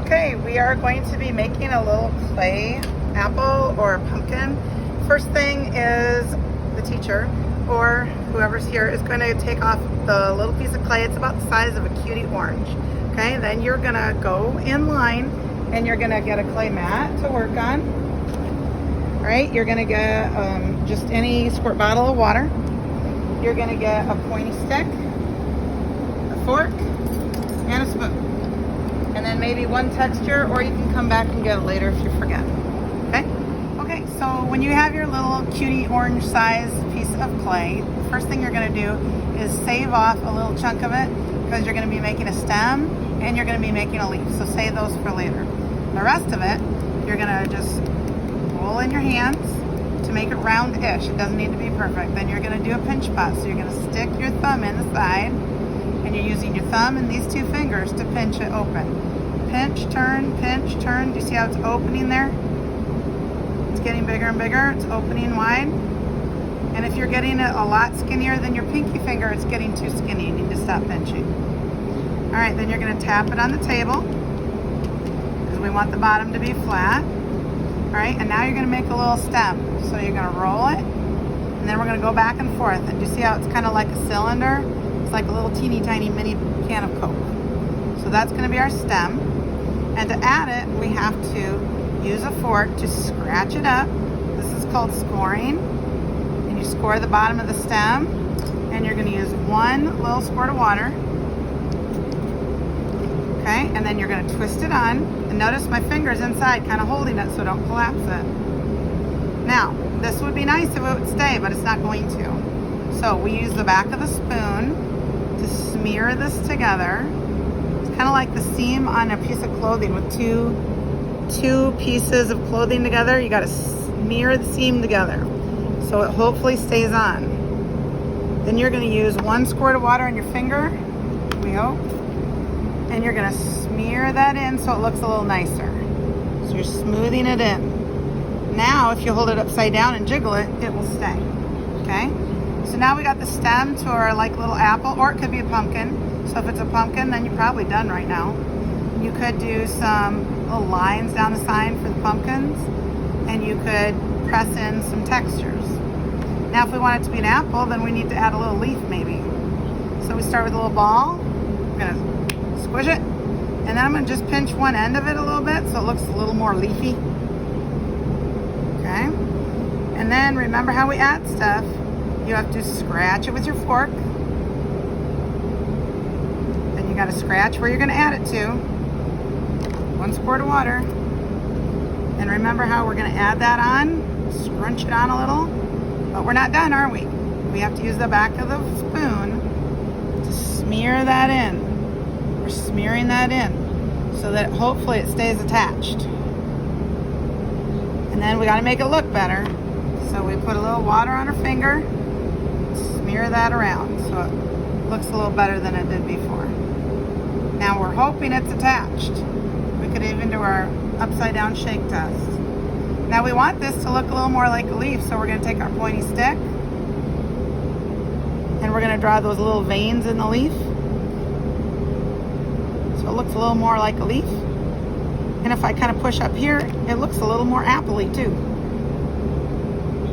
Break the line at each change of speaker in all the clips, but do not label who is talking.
Okay, we are going to be making a little clay apple or pumpkin. First thing is the teacher or whoever's here is going to take off the little piece of clay. It's about the size of a cutie orange. Okay, then you're going to go in line and you're going to get a clay mat to work on. All right, you're going to get just any squirt bottle of water. You're going to get a pointy stick, a fork, and a spoon. And then maybe one texture, or you can come back and get it later if you forget. Okay? Okay, so when you have your little cutie orange size piece of clay, the first thing you're going to do is save off a little chunk of it because you're going to be making a stem and you're going to be making a leaf. So save those for later. The rest of it, you're going to just roll in your hands to make it round-ish. It doesn't need to be perfect. Then you're going to do a pinch spot. So you're going to stick your thumb in the side and you're using your thumb and these two fingers to pinch it open. Pinch, turn, pinch, turn. Do you see how it's opening there? It's getting bigger and bigger. It's opening wide. And if you're getting it a lot skinnier than your pinky finger, it's getting too skinny. You need to stop pinching. All right, then you're going to tap it on the table because we want the bottom to be flat. All right, and now you're going to make a little stem. So you're going to roll it, and then we're going to go back and forth. And do you see how it's kind of like a cylinder? It's like a little teeny tiny mini can of Coke. So that's going to be our stem. And to add it, we have to use a fork to scratch it up. This is called scoring. And you score the bottom of the stem. And you're going to use one little squirt of water. Okay, and then you're going to twist it on. And notice my finger's inside, kind of holding it so don't collapse it. Now, this would be nice if it would stay, but it's not going to. So we use the back of the spoon to smear this together. It's kind of like the seam on a piece of clothing with two pieces of clothing together. You got to smear the seam together so it hopefully stays on. Then you're going to use one squirt of water on your finger, we hope, and you're going to smear that in so it looks a little nicer. So you're smoothing it in. Now if you hold it upside down and jiggle it, it will stay. Okay? So now we got the stem to our like little apple, or it could be a pumpkin. So if it's a pumpkin, then you're probably done right now. You could do some little lines down the side for the pumpkins, and you could press in some textures. Now if we want it to be an apple, then we need to add a little leaf maybe. So we start with a little ball. I'm gonna squish it, and then I'm gonna just pinch one end of it a little bit so it looks a little more leafy. Okay? And then remember how we add stuff. You have to scratch it with your fork. Then you got to scratch where you're going to add it to. One squirt of water. And remember how we're going to add that on. Scrunch it on a little. But we're not done, are we? We have to use the back of the spoon to smear that in. We're smearing that in so that hopefully it stays attached. And then we got to make it look better. So we put a little water on our finger. Smear that around so it looks a little better than it did before. Now we're hoping it's attached. We could even do our upside down shake test. Now we want this to look a little more like a leaf, so we're going to take our pointy stick and we're going to draw those little veins in the leaf so it looks a little more like a leaf. And if I kind of push up here, it looks a little more apple-y too.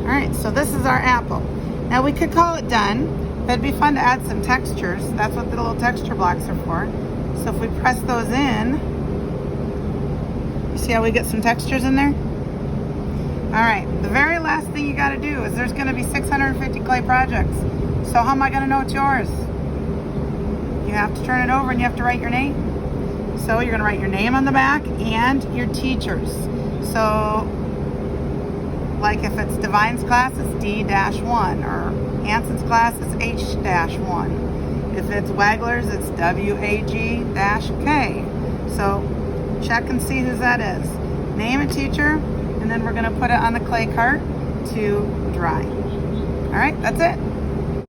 Alright, so this is our apple. Now we could call it done, but it'd be fun to add some textures. That's what the little texture blocks are for. So if we press those in, you see how we get some textures in there? Alright, the very last thing you gotta do is there's gonna be 650 clay projects. So how am I gonna know it's yours? You have to turn it over and you have to write your name. So you're gonna write your name on the back and your teachers. So like if it's Divine's class, it's D-1, or Hanson's class, it's H-1. If it's Wagler's, it's W-A-G-K. So check and see whose that is. Name a teacher, and then we're going to put it on the clay cart to dry. All right, that's it.